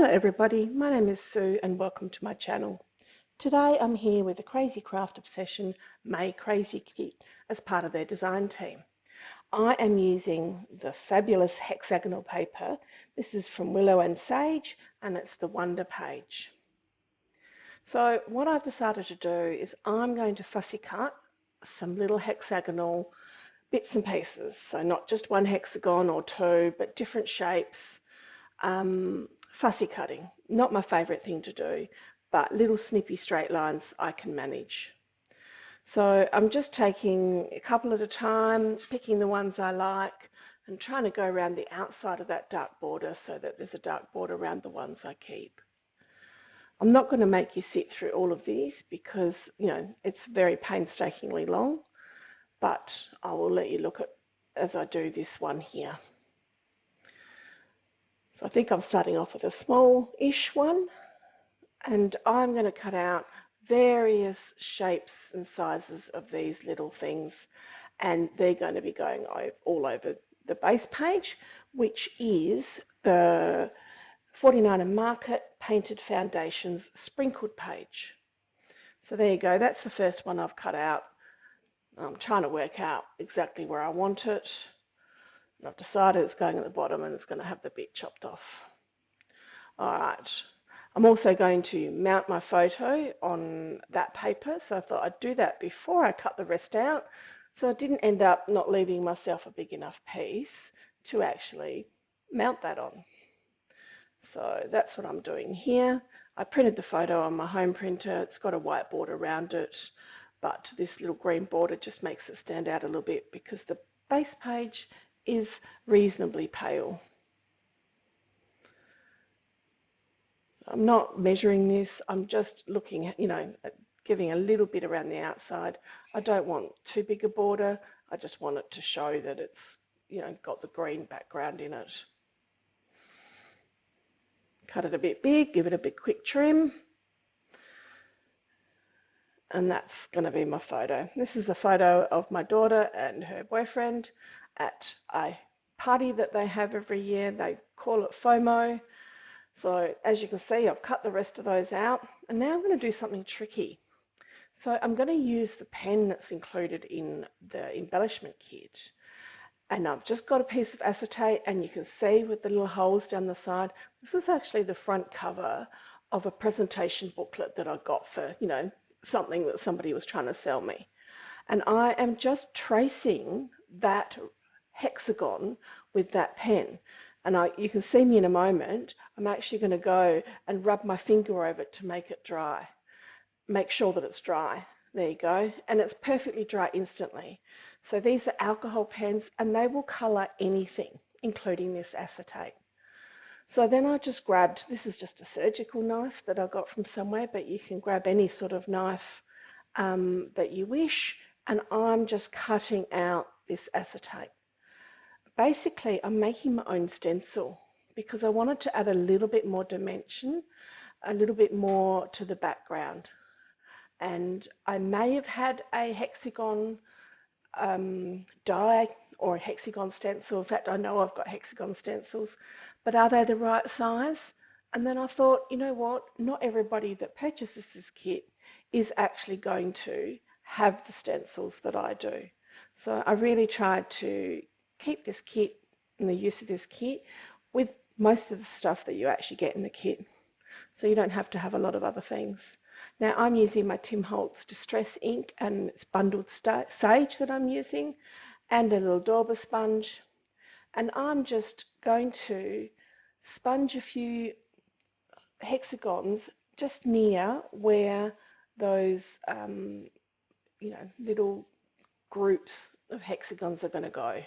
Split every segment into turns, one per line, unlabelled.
Hello everybody, my name is Sue and welcome to my channel. Today I'm here with the Crazy Craft Obsessuion May Crazy Kit as part of their design team. I am using the fabulous hexagonal paper. This is from Willow and Sage and it's the Wonder page. So what I've decided to do is I'm going to fussy cut some little hexagonal bits and pieces. So not just one hexagon or two, but different shapes. Fussy cutting, not my favourite thing to do, but little snippy straight lines I can manage. So I'm just taking a couple at a time, picking the ones I like and trying to go around the outside of that dark border so that there's a dark border around the ones I keep. I'm not going to make you sit through all of these because, it's very painstakingly long, but I will let you look at as I do this one here. So I think I'm starting off with a small-ish one, and I'm going to cut out various shapes and sizes of these little things, and they're going to be going all over the base page, which is the 49 and Market Painted Foundations Sprinkled page. So there you go, that's the first one I've cut out. I'm trying to work out exactly where I want it. And I've decided it's going at the bottom and it's going to have the bit chopped off. All right. I'm also going to mount my photo on that paper, so I thought I'd do that before I cut the rest out, so I didn't end up not leaving myself a big enough piece to actually mount that on. So that's what I'm doing here. I printed the photo on my home printer. It's got a white border around it, but this little green border just makes it stand out a little bit because the base page is reasonably pale. I'm not measuring this, I'm just looking at, at giving a little bit around the outside. I don't want too big a border, I just want it to show that it's, got the green background in it. Cut it a bit big, give it a bit quick trim. And that's going to be my photo. This is a photo of my daughter and her boyfriend at a party that they have every year. They call it FOMO. So as you can see, I've cut the rest of those out. And now I'm going to do something tricky. So I'm going to use the pen that's included in the embellishment kit. And I've just got a piece of acetate, and you can see with the little holes down the side, this is actually the front cover of a presentation booklet that I got for, something that somebody was trying to sell me. And I am just tracing that hexagon with that pen. And you can see me in a moment, I'm actually going to go and rub my finger over it to make it dry. Make sure that it's dry. There you go. And it's perfectly dry instantly. So these are alcohol pens and they will colour anything, including this acetate. So then I just grabbed, this is just a surgical knife that I got from somewhere, but you can grab any sort of knife that you wish, and I'm just cutting out this acetate. Basically, I'm making my own stencil because I wanted to add a little bit more dimension, a little bit more to the background. And I may have had a hexagon die or a hexagon stencil. In fact, I know I've got hexagon stencils, but are they the right size? And then I thought, you know what, not everybody that purchases this kit is actually going to have the stencils that I do. So I really tried to keep this kit and the use of this kit with most of the stuff that you actually get in the kit. So you don't have to have a lot of other things. Now I'm using my Tim Holtz Distress ink, and it's bundled sage that I'm using, and a little Dauber sponge. And I'm just going to sponge a few hexagons just near where those little groups of hexagons are going to go.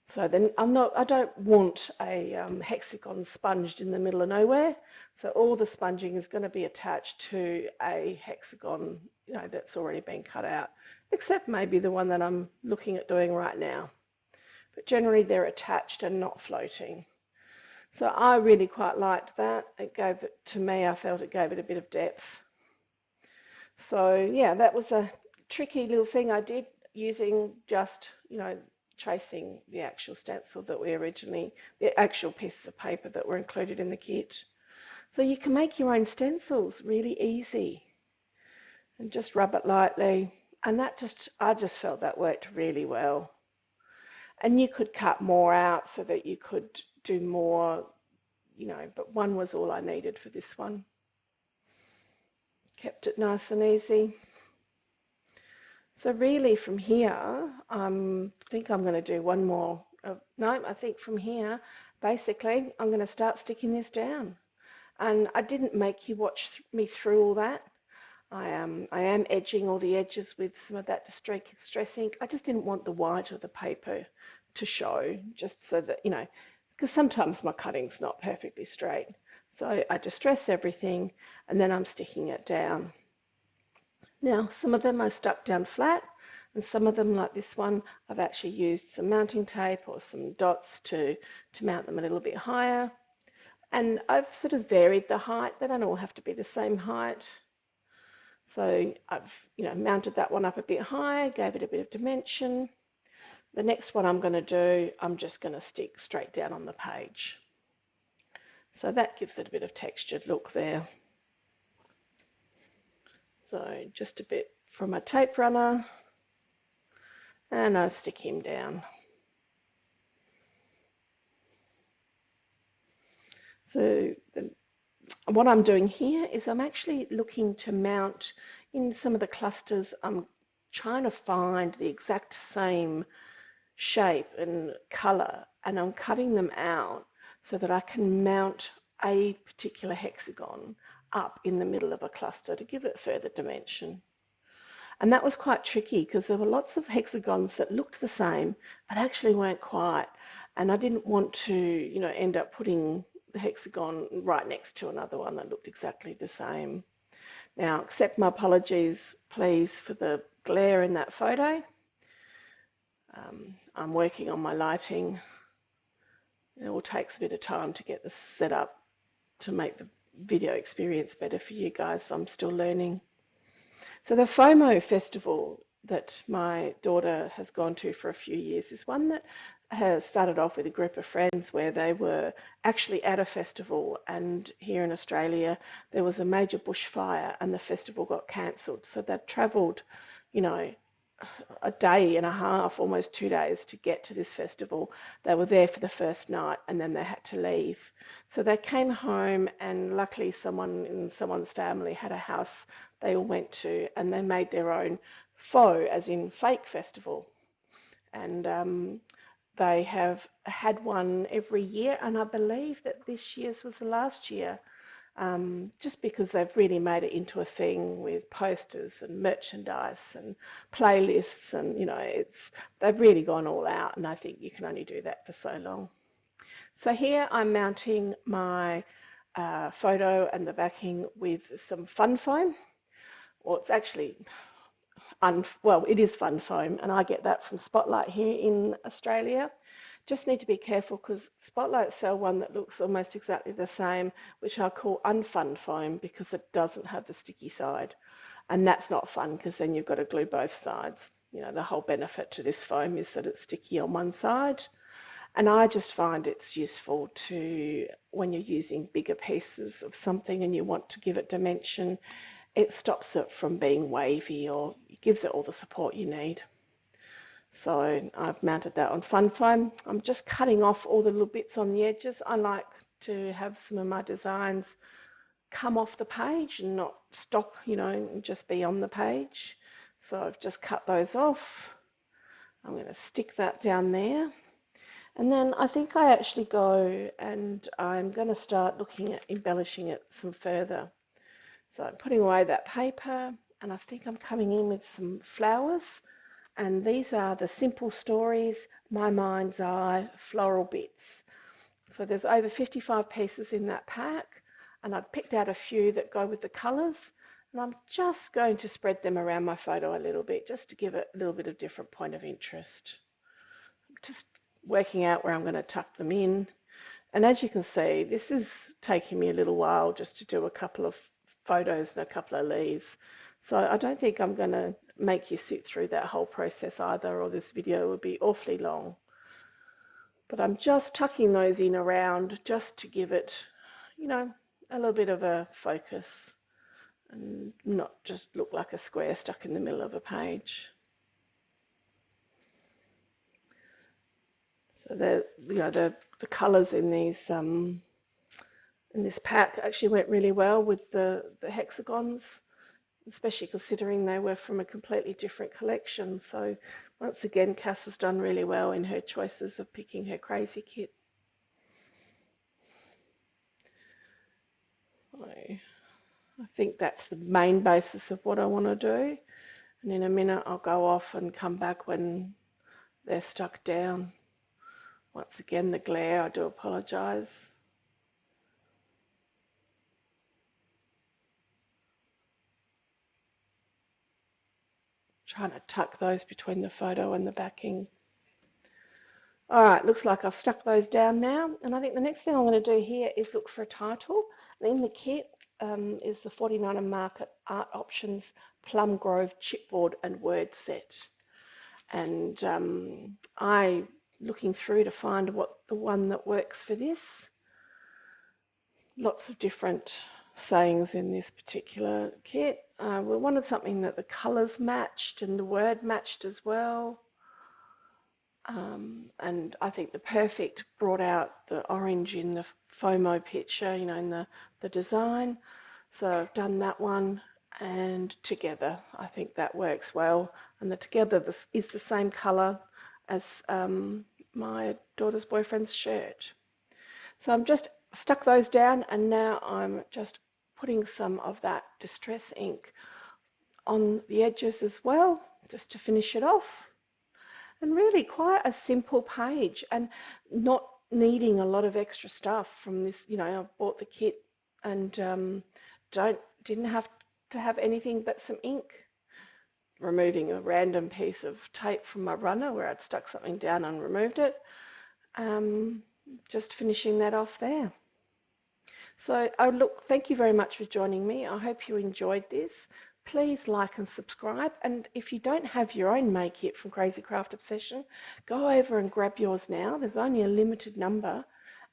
So then I don't want a hexagon sponged in the middle of nowhere. So all the sponging is going to be attached to a hexagon, that's already been cut out, except maybe the one that I'm looking at doing right now. But generally they're attached and not floating. So I really quite liked that. It gave it, to me, I felt it gave it a bit of depth. So yeah, that was a tricky little thing I did using just tracing the actual stencil that we originally, the actual pieces of paper that were included in the kit. So you can make your own stencils really easy and just rub it lightly. And I just felt that worked really well. And you could cut more out so that you could do more, but one was all I needed for this one. Kept it nice and easy. So really from here, I think I'm going to do one more. No, I think from here, basically, I'm going to start sticking this down. And I didn't make you watch me through all that. I am edging all the edges with some of that distress ink. I just didn't want the white of the paper to show, just so that, because sometimes my cutting's not perfectly straight. So I distress everything and then I'm sticking it down. Now, some of them I stuck down flat, and some of them, like this one, I've actually used some mounting tape or some dots to mount them a little bit higher. And I've sort of varied the height. They don't all have to be the same height. So I've, mounted that one up a bit higher, gave it a bit of dimension. The next one I'm going to do, I'm just going to stick straight down on the page. So that gives it a bit of textured look there. So just a bit from a tape runner, and I stick him down. So what I'm doing here is I'm actually looking to mount in some of the clusters. I'm trying to find the exact same shape and color, and I'm cutting them out so that I can mount a particular hexagon up in the middle of a cluster to give it further dimension. And that was quite tricky because there were lots of hexagons that looked the same but actually weren't quite. And I didn't want to, end up putting the hexagon right next to another one that looked exactly the same. Now, accept my apologies, please, for the glare in that photo. I'm working on my lighting. It all takes a bit of time to get this set up to make the video experience better for you guys. I'm still learning. So the FOMO festival that my daughter has gone to for a few years is one that has started off with a group of friends where they were actually at a festival, and here in Australia there was a major bushfire and the festival got cancelled. So they'd travelled, a day and a half, almost 2 days to get to this festival. They were there for the first night and then they had to leave. So they came home, and luckily someone in someone's family had a house they all went to, and they made their own faux, as in fake festival. And they have had one every year, and I believe that this year's was the last year. Just because they've really made it into a thing with posters and merchandise and playlists, and they've really gone all out, and I think you can only do that for so long. So here I'm mounting my photo and the backing with some fun foam. Well, it's actually it is fun foam, and I get that from Spotlight here in Australia. Just need to be careful because Spotlight sell one that looks almost exactly the same, which I call unfun foam because it doesn't have the sticky side. And that's not fun because then you've got to glue both sides. The whole benefit to this foam is that it's sticky on one side. And I just find it's useful to, when you're using bigger pieces of something and you want to give it dimension, it stops it from being wavy, or gives it all the support you need. So I've mounted that on fun foam. I'm just cutting off all the little bits on the edges. I like to have some of my designs come off the page and not stop, and just be on the page. So I've just cut those off. I'm going to stick that down there. And then I think I actually go and I'm going to start looking at embellishing it some further. So I'm putting away that paper, and I think I'm coming in with some flowers. And these are the Simple Stories, My Mind's Eye floral bits. So there's over 55 pieces in that pack, and I've picked out a few that go with the colours, and I'm just going to spread them around my photo a little bit, just to give it a little bit of different point of interest. Just working out where I'm going to tuck them in. And as you can see, this is taking me a little while just to do a couple of photos and a couple of leaves. So I don't think I'm going to make you sit through that whole process either, or this video would be awfully long. But I'm just tucking those in around just to give it, you know, a little bit of a focus and not just look like a square stuck in the middle of a page. So the colours in this pack actually went really well with the hexagons, especially considering they were from a completely different collection. So once again, Cass has done really well in her choices of picking her Crazy Kit. I think that's the main basis of what I want to do. And in a minute, I'll go off and come back when they're stuck down. Once again, the glare, I do apologise. Trying to tuck those between the photo and the backing. All right, looks like I've stuck those down now. And I think the next thing I'm going to do here is look for a title. And in the kit is the 49er Market Art Options Plum Grove Chipboard and Word Set. And I looking through to find what the one that works for this. Lots of different sayings in this particular kit. We wanted something that the colours matched and the word matched as well. And I think the perfect brought out the orange in the FOMO picture, you know, in the design. So I've done that one, and together I think that works well. And the together is the same colour as my daughter's boyfriend's shirt. So I'm just stuck those down, and now I'm just putting some of that distress ink on the edges as well, just to finish it off. And really quite a simple page, and not needing a lot of extra stuff from this. You know, I bought the kit and didn't have to have anything but some ink. Removing a random piece of tape from my runner where I'd stuck something down and removed it. Just finishing that off there. So look, thank you very much for joining me. I hope you enjoyed this. Please like and subscribe, and if you don't have your own May kit from Crazy Craft Obsession, go over and grab yours now. There's only a limited number,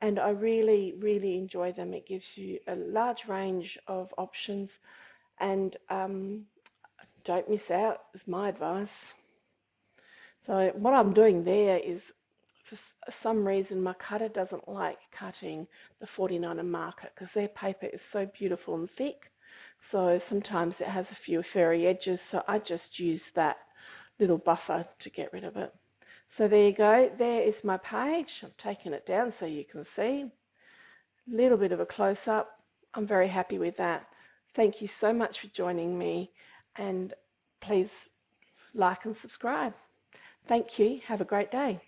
and I really, really enjoy them. It gives you a large range of options, and don't miss out is my advice. So what I'm doing there is, for some reason, my cutter doesn't like cutting the 49er Market because their paper is so beautiful and thick. So sometimes it has a few furry edges, so I just use that little buffer to get rid of it. So there you go, there is my page. I've taken it down so you can see. A little bit of a close-up. I'm very happy with that. Thank you so much for joining me, and please like and subscribe. Thank you. Have a great day.